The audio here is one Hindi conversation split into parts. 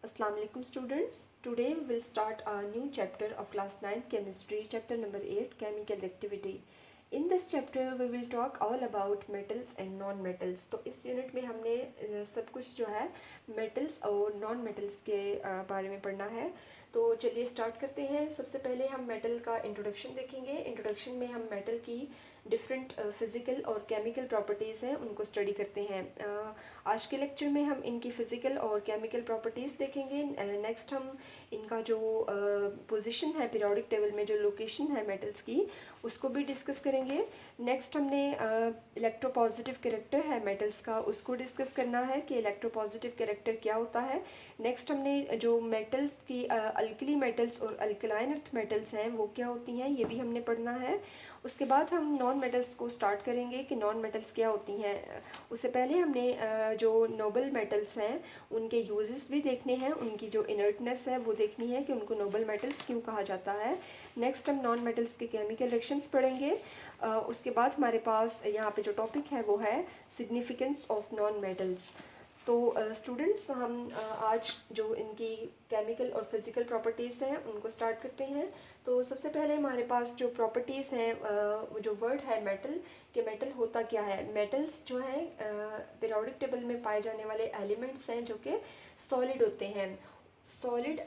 Assalamu alaikum students. Today we will start a new chapter of class 9th chemistry, chapter number 8, chemical activity. In this chapter we will talk all about metals and non-metals. तो इस यूनिट में हमने सब कुछ जो है metals और non-metals के बारे में पढ़ना है. तो चलिए स्टार्ट करते हैं. सबसे पहले हम मेटल का इंट्रोडक्शन देखेंगे. इंट्रोडक्शन में हम मेटल की डिफरेंट फिज़िकल और केमिकल प्रॉपर्टीज़ हैं उनको स्टडी करते हैं. आज के लेक्चर में हम इनकी फ़िज़िकल और केमिकल प्रॉपर्टीज़ देखेंगे. नेक्स्ट हम इनका जो पोजीशन है पीरियोडिक टेबल में, जो लोकेशन है मेटल्स की, उसको भी डिस्कस करेंगे. नेक्स्ट हमने इलेक्ट्रोपॉजिटिव कैरेक्टर है मेटल्स का, उसको डिस्कस करना है कि इलेक्ट्रोपॉजिटिव कैरेक्टर क्या होता है. नेक्स्ट हमने जो मेटल्स की अल्कली मेटल्स और अल्कलाइन अर्थ मेटल्स हैं वो क्या होती हैं, ये भी हमने पढ़ना है. उसके बाद हम नॉन मेटल्स को स्टार्ट करेंगे कि नॉन मेटल्स क्या होती हैं. उससे पहले हमने जो नोबल मेटल्स हैं उनके यूजेस भी देखने हैं, उनकी जो इनर्टनेस है वो देखनी है कि उनको नोबल मेटल्स क्यों कहा जाता है. नेक्स्ट हम नॉन मेटल्स के केमिकल रिएक्शंस पढ़ेंगे. उसके बाद हमारे पास यहाँ पे जो टॉपिक है वो है सिग्निफिकेंस ऑफ नॉन मेटल्स. तो स्टूडेंट्स हम आज जो इनकी केमिकल और फिज़िकल प्रॉपर्टीज़ हैं उनको स्टार्ट करते हैं. तो सबसे पहले हमारे पास जो प्रॉपर्टीज़ हैं, जो वर्ड है मेटल, कि मेटल होता क्या है. मेटल्स जो हैं पीरियोडिक टेबल में पाए जाने वाले एलिमेंट्स हैं जो कि सॉलिड होते हैं. सॉलिड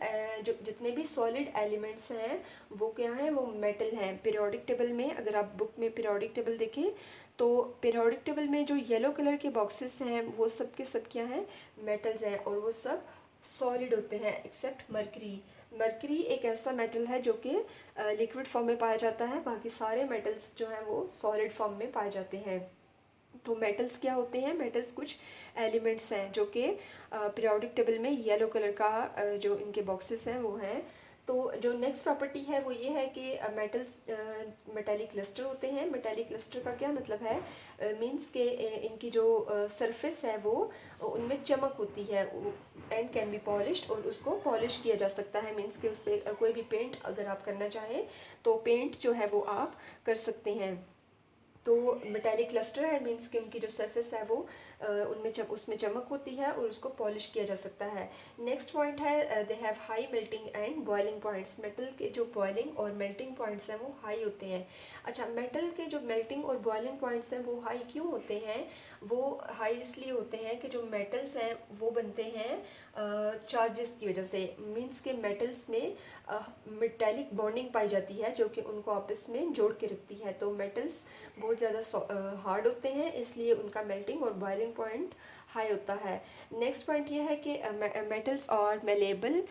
जो जितने भी सॉलिड एलिमेंट्स हैं वो क्या हैं, वो मेटल हैं. पीरियोडिक टेबल में अगर आप बुक में पीरियोडिक टेबल देखें तो पीरियोडिक टेबल में जो येलो कलर के बॉक्सेस हैं वो सब के सब क्या हैं, मेटल्स हैं, और वो सब सॉलिड होते हैं एक्सेप्ट मरकरी. मरकरी एक ऐसा मेटल है जो कि लिक्विड फॉर्म में पाया जाता है, बाकी सारे मेटल्स जो हैं वो सॉलिड फॉर्म में पाए जाते हैं. तो मेटल्स क्या होते हैं, मेटल्स कुछ एलिमेंट्स हैं जो कि पीरियोडिक टेबल में येलो कलर का जो इनके बॉक्सेस हैं वो हैं. तो जो नेक्स्ट प्रॉपर्टी है वो ये है कि मेटल्स मेटालिक क्लस्टर होते हैं. मेटालिक क्लस्टर का क्या मतलब है, मींस के इनकी जो सरफेस है वो उनमें चमक होती है एंड कैन बी पॉलिश्ड, और उसको पॉलिश किया जा सकता है. मींस के उस पर कोई भी पेंट अगर आप करना चाहें तो पेंट जो है वो आप कर सकते हैं. तो मेटालिक क्लस्टर है मींस कि उनकी जो सरफेस है वो उनमें उसमें चमक होती है और उसको पॉलिश किया जा सकता है. नेक्स्ट पॉइंट है they have high melting and boiling points. Metal के जो बॉइलिंग और मेल्टिंग पॉइंट्स हैं वो हाई होते हैं. अच्छा, मेटल के जो मेल्टिंग और बॉइलिंग पॉइंट्स हैं वो हाई क्यों होते हैं, वो हाई इसलिए होते हैं कि जो मेटल्स हैं वो बनते हैं चार्जेस की वजह से. मींस के मेटल्स में मेटालिक बॉन्डिंग पाई जाती है जो कि उनको आपस में जोड़ के रखती है. तो मेटल्स बहुत ज़्यादा हार्ड होते हैं, इसलिए उनका मेल्टिंग और बॉइलिंग पॉइंट हाई होता है. नेक्स्ट पॉइंट ये है कि मेटल्स और malleable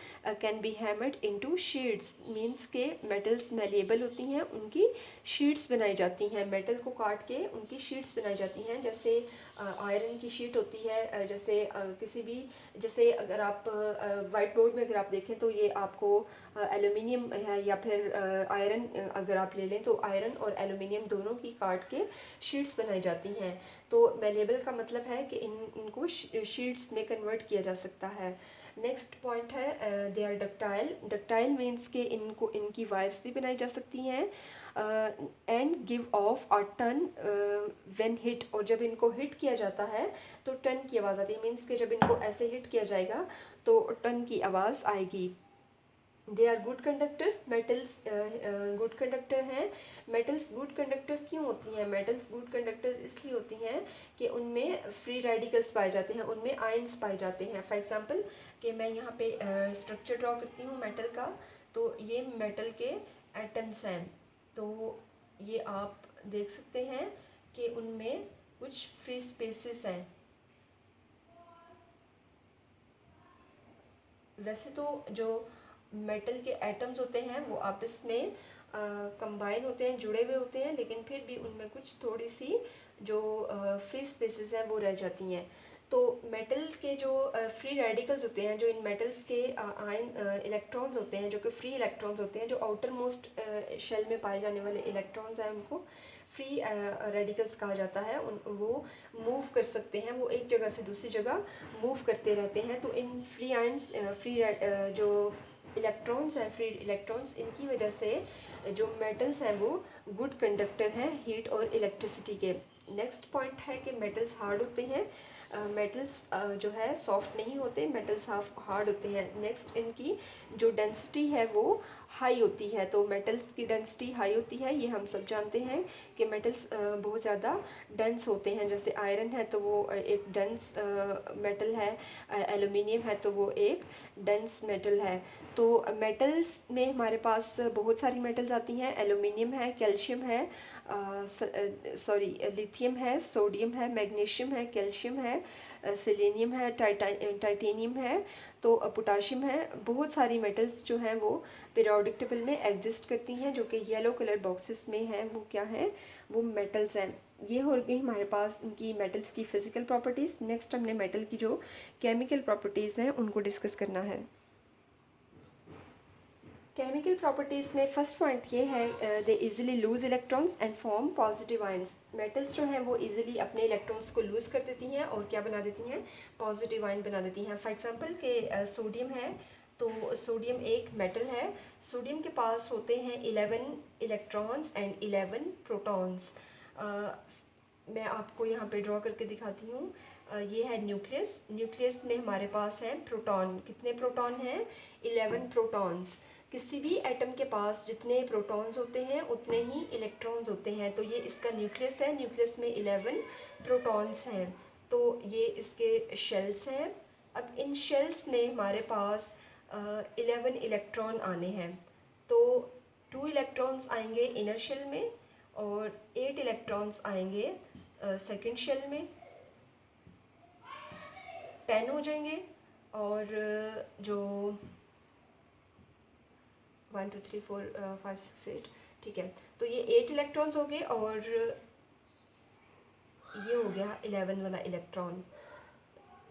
can be hammered into sheets. Means के मेटल्स मेलेबल होती हैं, उनकी शीट्स बनाई जाती हैं. मेटल को काट के उनकी शीट्स बनाई जाती हैं, जैसे आयरन की शीट होती है. जैसे किसी भी, जैसे अगर आप वाइट बोर्ड में अगर आप देखें तो ये आपको एल्यूमिनियम है या फिर आयरन अगर आप ले लें तो आयरन और एल्यूमिनियम दोनों की काट के शीट्स बनाई जाती हैं. तो मेलेबल का मतलब है कि इनको शीट्स में कन्वर्ट किया जा सकता है. नेक्स्ट पॉइंट है they are ductile. Ductile means के इनको इनकी वायर्स भी बनाई जा सकती हैं. And give off a ton when hit. और जब इनको हिट किया जाता है तो टन की आवाज़ आती है. मीन्स के जब इनको ऐसे हिट किया जाएगा तो टन की आवाज़ आएगी. They are good conductors. Metals good conductor हैं. मेटल्स गुड कंडक्टर्स क्यों होती हैं, मेटल्स गुड कंडक्टर्स इसलिए होती हैं कि उनमें फ्री रेडिकल्स पाए जाते हैं, उनमें आयंस पाए जाते हैं. फॉर एग्जांपल कि मैं यहाँ पे स्ट्रक्चर ड्रॉ करती हूँ मेटल का, तो ये मेटल के एटम्स हैं. तो ये आप देख सकते हैं कि उनमें कुछ फ्री स्पेसेस हैं. वैसे तो जो मेटल के एटम्स होते हैं वो आपस में कंबाइन होते हैं, जुड़े हुए होते हैं, लेकिन फिर भी उनमें कुछ थोड़ी सी जो फ्री स्पेसेस हैं वो रह जाती हैं. तो मेटल के जो फ्री रेडिकल्स होते हैं, जो इन मेटल्स के आयन इलेक्ट्रॉन्स होते हैं, जो कि फ्री इलेक्ट्रॉन्स होते हैं, जो आउटर मोस्ट शेल में पाए जाने वाले इलेक्ट्रॉन्स हैं उनको फ्री रेडिकल्स कहा जाता है. वो मूव कर सकते हैं, वो एक जगह से दूसरी जगह मूव करते रहते हैं. तो इन फ्री आयंस फ्री जो इलेक्ट्रॉन्स हैं, फ्री इलेक्ट्रॉन्स, इनकी वजह से जो मेटल्स हैं वो गुड कंडक्टर हैं हीट और इलेक्ट्रिसिटी के. नेक्स्ट पॉइंट है कि मेटल्स हार्ड होते हैं. मेटल्स जो है सॉफ्ट नहीं होते, मेटल्स हार्ड होते हैं। नेक्स्ट इनकी जो डेंसिटी है वो हाई होती है। तो मेटल्स की डेंसिटी हाई होती है, ये हम सब जानते हैं कि मेटल्स बहुत ज़्यादा डेंस होते हैं। जैसे आयरन है तो वो एक डेंस मेटल है, एल्यूमिनियम है तो वो एक डेंस मेटल है। तो मेटल्स में हमारे पास बहुत सारी मेटल्स आती हैं। एल्यूमिनियम है, कैल्शियम है, लिथियम है, सोडियम है, मैग्नीशियम है, कैल्शियम है, सेलेनियम है, टाइटेनियम है, तो पोटाशियम है। बहुत सारी मेटल्स जो हैं वो पीरियोडिक टेबल में एग्जिस्ट करती हैं, जो कि येलो कलर बॉक्सेस में हैं। वो क्या है, वो मेटल्स हैं। ये हो गई हमारे पास इनकी मेटल्स की फिजिकल प्रॉपर्टीज़। नेक्स्ट हमने मेटल की जो केमिकल प्रॉपर्टीज़ हैं उनको डिस्कस करना है। केमिकल प्रॉपर्टीज़ में फर्स्ट पॉइंट ये है, they easily loose electrons and form positive ions. Metals जो हैं वो इजीली अपने इलेक्ट्रॉन्स को लूज कर देती हैं और क्या बना देती हैं, पॉजिटिव आयन बना देती हैं। फॉर एग्जांपल के सोडियम है, तो सोडियम एक मेटल है। सोडियम के पास होते हैं 11 इलेक्ट्रॉन्स एंड 11 प्रोटॉन्स। मैं आपको यहाँ पे ड्रॉ करके दिखाती हूँ। ये है न्यूक्लियस। न्यूक्लियस में हमारे पास है प्रोटॉन। कितने प्रोटॉन हैं, 11 प्रोटॉन्स। किसी भी एटम के पास जितने प्रोटॉन्स होते हैं उतने ही इलेक्ट्रॉन्स होते हैं। तो ये इसका न्यूक्लियस है, न्यूक्लियस में 11 प्रोटॉन्स हैं। तो ये इसके शेल्स हैं। अब इन शेल्स में हमारे पास 11 इलेक्ट्रॉन आने हैं। तो 2 इलेक्ट्रॉन्स आएंगे इनर शेल में और 8 इलेक्ट्रॉन्स आएंगे सेकेंड शेल में। 10 हो जाएंगे। और जो 1 2 3 4 5 6 8, ठीक है। तो ये 8 इलेक्ट्रॉन्स हो गए और ये हो गया 11 वाला इलेक्ट्रॉन।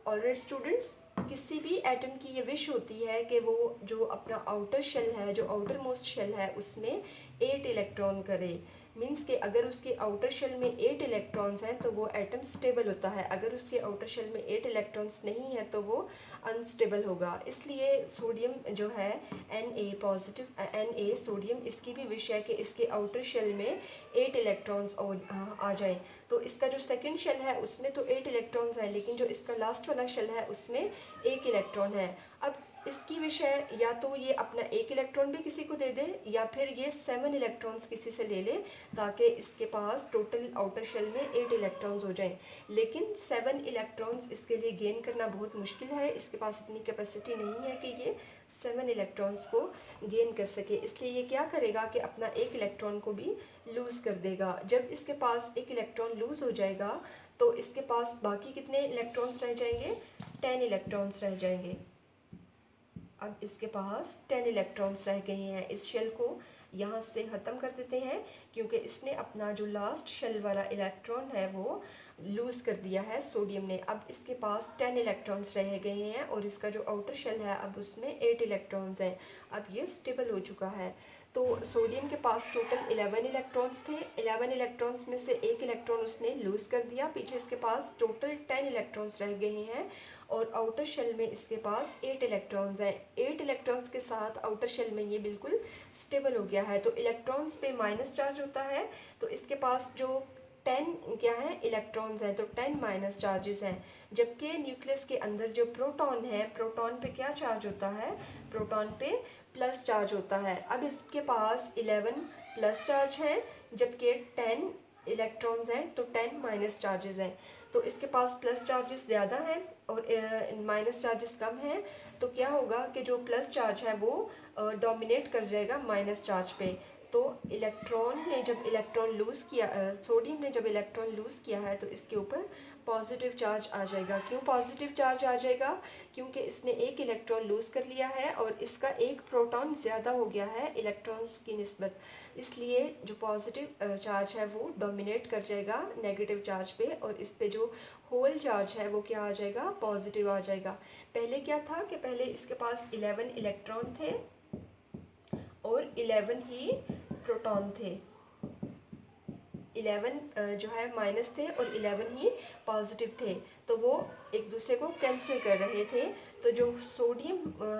ऑलराइट स्टूडेंट्स, किसी भी एटम की ये विश होती है कि वो जो अपना आउटर शेल है, जो आउटर मोस्ट शेल है, उसमें 8 इलेक्ट्रॉन करे। मीन्स कि अगर उसके आउटर शेल में 8 इलेक्ट्रॉन्स हैं तो वो एटम स्टेबल होता है। अगर उसके आउटर शेल में 8 इलेक्ट्रॉन्स नहीं है तो वो अनस्टेबल होगा। इसलिए सोडियम जो है Na पॉजिटिव, Na सोडियम, इसकी भी विश है कि इसके आउटर शेल में 8 इलेक्ट्रॉन्स आ जाए। तो इसका जो सेकंड शेल है उसमें तो 8 इलेक्ट्रॉन्स हैं, लेकिन जो इसका लास्ट वाला शेल है उसमें 1 इलेक्ट्रॉन है। अब इसकी विषय या तो ये अपना 1 इलेक्ट्रॉन भी किसी को दे दे या फिर ये 7 इलेक्ट्रॉन्स किसी से ले ले, ताकि इसके पास टोटल आउटर शेल में 8 इलेक्ट्रॉन्स हो जाएं। लेकिन 7 इलेक्ट्रॉन्स इसके लिए गेन करना बहुत मुश्किल है। इसके पास इतनी कैपेसिटी नहीं है कि ये 7 इलेक्ट्रॉन्स को गेन कर सके। इसलिए ये क्या करेगा कि अपना 1 इलेक्ट्रॉन को भी लूज़ कर देगा। जब इसके पास 1 इलेक्ट्रॉन लूज़ हो जाएगा तो इसके पास बाकी कितने इलेक्ट्रॉन्स रह जाएंगे, 10 इलेक्ट्रॉन्स रह जाएंगे। अब इसके पास 10 इलेक्ट्रॉन्स रह गए हैं। इस शेल को यहाँ से ख़त्म कर देते हैं क्योंकि इसने अपना जो लास्ट शेल वाला इलेक्ट्रॉन है वो लूज़ कर दिया है सोडियम ने। अब इसके पास 10 इलेक्ट्रॉन्स रह गए हैं और इसका जो आउटर शेल है अब उसमें 8 इलेक्ट्रॉन्स हैं। अब ये स्टेबल हो चुका है। तो सोडियम के पास टोटल 11 इलेक्ट्रॉन्स थे। 11 इलेक्ट्रॉन्स में से 1 इलेक्ट्रॉन उसने लूज़ कर दिया। पीछे इसके पास टोटल 10 इलेक्ट्रॉन्स रह गए हैं और आउटर शेल में इसके पास 8 इलेक्ट्रॉन्स हैं। 8 इलेक्ट्रॉन्स के साथ आउटर शेल में ये बिल्कुल स्टेबल हो गया है। तो इलेक्ट्रॉन्स पे माइनस चार्ज होता है, तो इसके पास जो 10 क्या है, इलेक्ट्रॉन्स हैं, तो 10 माइनस चार्जेस हैं। जबकि न्यूक्लियस के अंदर जो प्रोटॉन है, प्रोटॉन पे क्या चार्ज होता है, प्रोटॉन पे प्लस चार्ज होता है। अब इसके पास 11 प्लस चार्ज है जबकि 10 इलेक्ट्रॉन्स हैं, तो 10 माइनस चार्जेस हैं। तो इसके पास प्लस चार्जेस ज़्यादा हैं और माइनस चार्जेस कम हैं। तो क्या होगा कि जो प्लस चार्ज है वो डोमिनेट कर जाएगा माइनस चार्ज पे। तो इलेक्ट्रॉन ने जब इलेक्ट्रॉन लूज़ किया, सोडियम ने जब इलेक्ट्रॉन लूज़ किया है तो इसके ऊपर पॉजिटिव चार्ज आ जाएगा। क्यों पॉजिटिव चार्ज आ जाएगा, क्योंकि इसने 1 इलेक्ट्रॉन लूज़ कर लिया है और इसका 1 प्रोटॉन ज़्यादा हो गया है इलेक्ट्रॉन्स की निस्बत। इसलिए जो पॉजिटिव चार्ज है वो डोमिनेट कर जाएगा नेगेटिव चार्ज पे और इस पे जो होल चार्ज है वो क्या आ जाएगा, पॉजिटिव आ जाएगा। पहले क्या था कि पहले इसके पास 11 इलेक्ट्रॉन थे और 11 ही प्रोटॉन थे। 11 जो है माइनस थे और 11 ही पॉजिटिव थे, तो वो एक दूसरे को कैंसिल कर रहे थे। तो जो सोडियम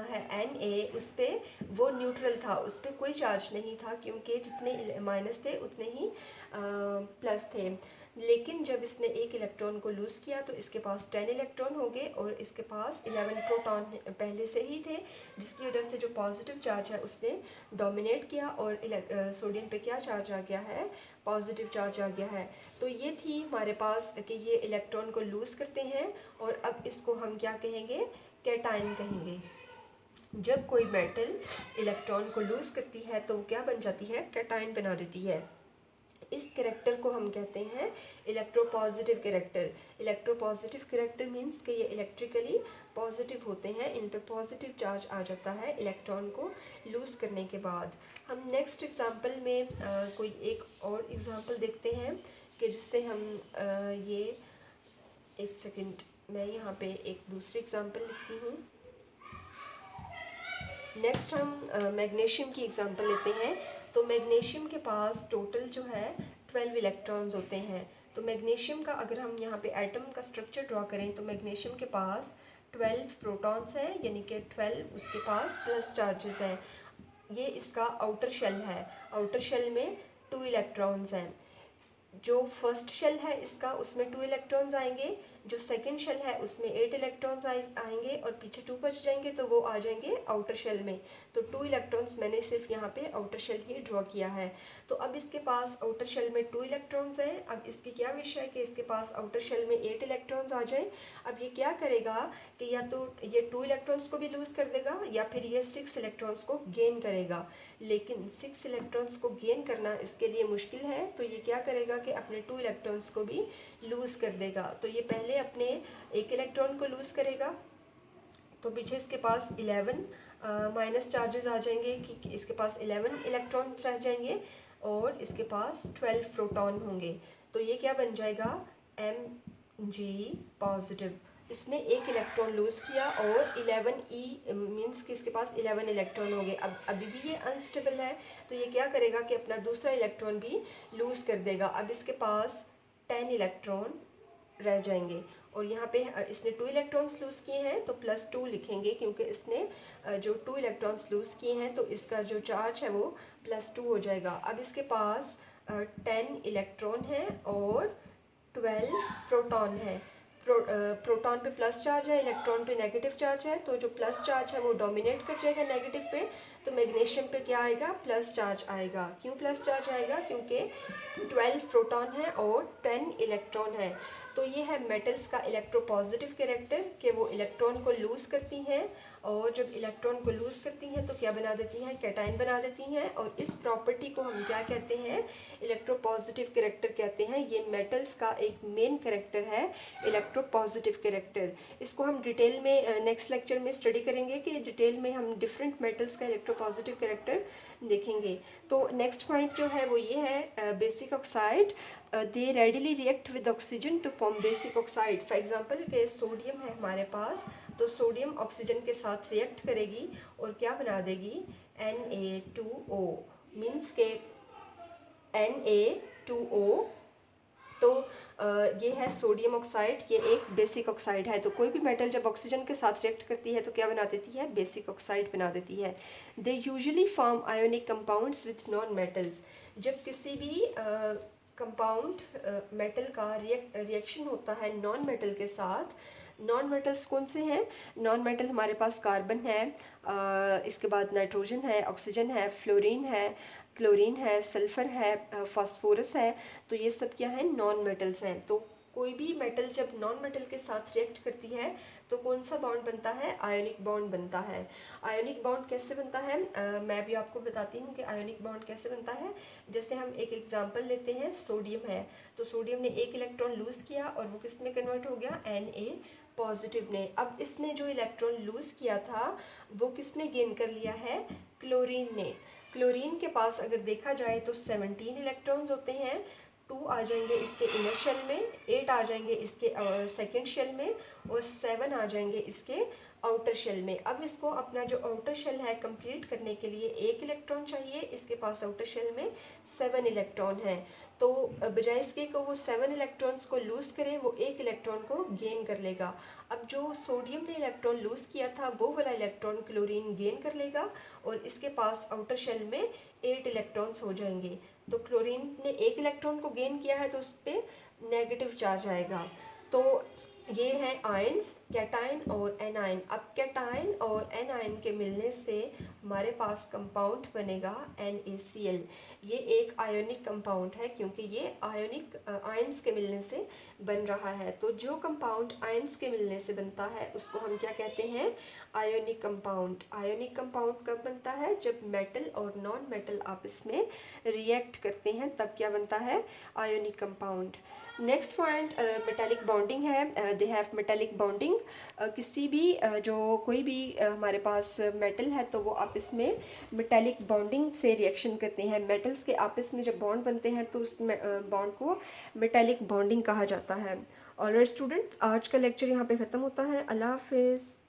है Na, उस पर वो न्यूट्रल था, उस पर कोई चार्ज नहीं था क्योंकि जितने माइनस थे उतने ही प्लस थे। लेकिन जब इसने एक इलेक्ट्रॉन को लूज़ किया तो इसके पास 10 इलेक्ट्रॉन हो गए और इसके पास 11 प्रोटॉन पहले से ही थे, जिसकी वजह से जो पॉजिटिव चार्ज है उसने डोमिनेट किया और सोडियम पे क्या चार्ज आ गया है, पॉजिटिव चार्ज आ गया है। तो ये थी हमारे पास कि ये इलेक्ट्रॉन को लूज़ करते हैं और अब इसको हम क्या कहेंगे, कैटायन कहेंगे। जब कोई मेटल इलेक्ट्रॉन को लूज़ करती है तो वो क्या बन जाती है, कैटायन बना देती है। इस कैरेक्टर को हम कहते हैं electropositive character. Electropositive character means कि ये इलेक्ट्रिकली पॉजिटिव होते हैं, इन पे पॉजिटिव चार्ज आ जाता है इलेक्ट्रॉन को लूज़ करने के बाद। हम नेक्स्ट एग्जांपल में कोई एक और एग्जांपल देखते हैं कि जिससे हम ये, एक सेकंड, मैं यहाँ पे एक दूसरी एग्जांपल लिखती हूँ। नेक्स्ट हम मैग्नीशियम की एग्जांपल लेते हैं। तो मैग्नीशियम के पास टोटल जो है 12 इलेक्ट्रॉन्स होते हैं। तो मैग्नीशियम का अगर हम यहाँ पे एटम का स्ट्रक्चर ड्रॉ करें तो मैग्नीशियम के पास 12 प्रोटॉन्स हैं, यानी कि 12 उसके पास प्लस चार्जेस हैं। ये इसका आउटर शेल है, आउटर शेल में 2 इलेक्ट्रॉन्स हैं। जो फर्स्ट शेल है इसका, उसमें 2 इलेक्ट्रॉन्स आएंगे, जो सेकंड शेल है उसमें 8 इलेक्ट्रॉन्स आएंगे और पीछे 2 बच जाएंगे तो वो आ जाएंगे आउटर शेल में। तो 2 इलेक्ट्रॉन्स मैंने सिर्फ यहाँ पे आउटर शेल ही ड्रॉ किया है। तो अब इसके पास आउटर शेल में 2 इलेक्ट्रॉन्स हैं। अब इसकी क्या विश है कि इसके पास आउटर शेल में 8 इलेक्ट्रॉन्स आ जाए। अब ये क्या करेगा कि या तो ये 2 इलेक्ट्रॉन्स को भी लूज़ कर देगा या फिर ये 6 इलेक्ट्रॉन्स को गेन करेगा। लेकिन 6 इलेक्ट्रॉन्स को गेन करना इसके लिए मुश्किल है, तो ये क्या करेगा कि अपने 2 इलेक्ट्रॉन्स को भी लूज़ कर देगा। तो ये पहले अपने एक इलेक्ट्रॉन को लूज़ करेगा, तो पीछे इसके पास 11 माइनस चार्जेस आ जाएंगे कि इसके पास 11 इलेक्ट्रॉन्स रह जाएंगे और इसके पास 12 प्रोटॉन होंगे। तो ये क्या बन जाएगा, Mg पॉजिटिव। इसने एक इलेक्ट्रॉन लूज़ किया और 11 मीन्स कि इसके पास 11 इलेक्ट्रॉन हो गए। अब अभी भी ये अनस्टेबल है, तो ये क्या करेगा कि अपना दूसरा इलेक्ट्रॉन भी लूज़ कर देगा। अब इसके पास 10 इलेक्ट्रॉन रह जाएंगे और यहाँ पे इसने 2 इलेक्ट्रॉन्स लूज़ किए हैं तो +2 लिखेंगे, क्योंकि इसने जो 2 इलेक्ट्रॉन्स लूज़ किए हैं तो इसका जो चार्ज है वो +2 हो जाएगा। अब इसके पास 10 इलेक्ट्रॉन है और 12 प्रोटॉन है। प्रोटॉन पे प्लस चार्ज है, इलेक्ट्रॉन पे नेगेटिव चार्ज है, तो जो प्लस चार्ज है वो डोमिनेट कर जाएगा नेगेटिव पे। तो मैग्नीशियम पे क्या आएगा, प्लस चार्ज आएगा। क्यों प्लस चार्ज आएगा, क्योंकि 12 प्रोटॉन है और 10 इलेक्ट्रॉन है। तो ये है मेटल्स का इलेक्ट्रोपॉजिटिव कैरेक्टर कि वो इलेक्ट्रॉन को लूज़ करती हैं और जब इलेक्ट्रॉन को लूज़ करती हैं तो क्या बना देती हैं, कैटायन बना देती हैं। और इस प्रॉपर्टी को हम क्या कहते हैं, इलेक्ट्रोपॉजिटिव कैरेक्टर कहते हैं। ये मेटल्स का एक मेन कैरेक्टर है, इलेक्ट्रोपॉजिटिव कैरेक्टर। इसको हम डिटेल में नेक्स्ट लेक्चर में स्टडी करेंगे कि डिटेल में हम डिफरेंट मेटल्स का इलेक्ट्रोपॉजिटिव कैरेक्टर देखेंगे। तो नेक्स्ट पॉइंट जो है वो ये है, basic oxide they readily react with oxygen to form basic oxide. For example के सोडियम है हमारे पास, तो सोडियम ऑक्सीजन के साथ रिएक्ट करेगी और क्या बना देगी, Na2O मीन्स के Na2O। तो ये है सोडियम ऑक्साइड, ये एक बेसिक ऑक्साइड है। तो कोई भी मेटल जब ऑक्सीजन के साथ रिएक्ट करती है तो क्या बना देती है, बेसिक ऑक्साइड बना देती है। They usually form ionic compounds with non metals. जब किसी भी कंपाउंड मेटल का रिएक्शन होता है नॉन मेटल के साथ, नॉन मेटल्स कौन से हैं, नॉन मेटल हमारे पास कार्बन है, इसके बाद नाइट्रोजन है, ऑक्सीजन है, फ्लोरीन है, क्लोरीन है, सल्फर है, फास्फोरस है। तो ये सब क्या है, नॉन मेटल्स हैं। तो कोई भी मेटल जब नॉन मेटल के साथ रिएक्ट करती है तो कौन सा बॉन्ड बनता है, आयोनिक बॉन्ड बनता है। आयोनिक बॉन्ड कैसे बनता है, मैं भी आपको बताती हूँ कि आयोनिक बॉन्ड कैसे बनता है। जैसे हम एक एग्जांपल लेते हैं, सोडियम है, तो सोडियम ने एक इलेक्ट्रॉन लूज़ किया और वो किस में कन्वर्ट हो गया, Na पॉजिटिव ने। अब इसने जो इलेक्ट्रॉन लूज़ किया था वो किसने गेन कर लिया है, क्लोरीन ने। क्लोरीन के पास अगर देखा जाए तो 17 इलेक्ट्रॉन्स होते हैं, 2 आ जाएंगे इसके इनर शेल में, 8 आ जाएंगे इसके सेकंड शेल में और 7 आ जाएंगे इसके आउटर शेल में। अब इसको अपना जो आउटर शेल है कंप्लीट करने के लिए 1 इलेक्ट्रॉन चाहिए। इसके पास आउटर शेल में 7 इलेक्ट्रॉन है, तो बजाय इसके को वो 7 इलेक्ट्रॉन्स को लूज़ करें, वो 1 इलेक्ट्रॉन को गेन कर लेगा। अब जो सोडियम ने इलेक्ट्रॉन लूज़ किया था वो वाला इलेक्ट्रॉन क्लोरीन गेन कर लेगा और इसके पास आउटर शेल में 8 इलेक्ट्रॉन्स हो जाएंगे। तो क्लोरीन ने 1 इलेक्ट्रॉन को गेन किया है तो उस पर नेगेटिव चार्ज आएगा। तो ये है आयंस, कैटायन और एनायन। अब कैटायन और एनायन के मिलने से हमारे पास कंपाउंड बनेगा NaCl। ये एक आयोनिक कंपाउंड है क्योंकि ये आयोनिक आयंस के मिलने से बन रहा है। तो जो कंपाउंड आयंस के मिलने से बनता है उसको हम क्या कहते हैं? Ionic compound. आयोनिक कंपाउंड कब बनता है? जब मेटल और नॉन मेटल आपस में रिएक्ट करते हैं, तब क्या बनता है? Ionic compound. Next point metallic bonding है। They have metallic bonding. किसी भी जो कोई भी हमारे पास मेटल है तो वो आपस में मेटालिक बॉन्डिंग से रिएक्शन करते हैं। मेटल्स के आपस में जब बॉन्ड बनते हैं तो उस बॉन्ड को मेटालिक बॉन्डिंग कहा जाता है। ऑलराइट स्टूडेंट्स, आज का लेक्चर यहाँ पे ख़त्म होता है। अल्लाह हाफिज़।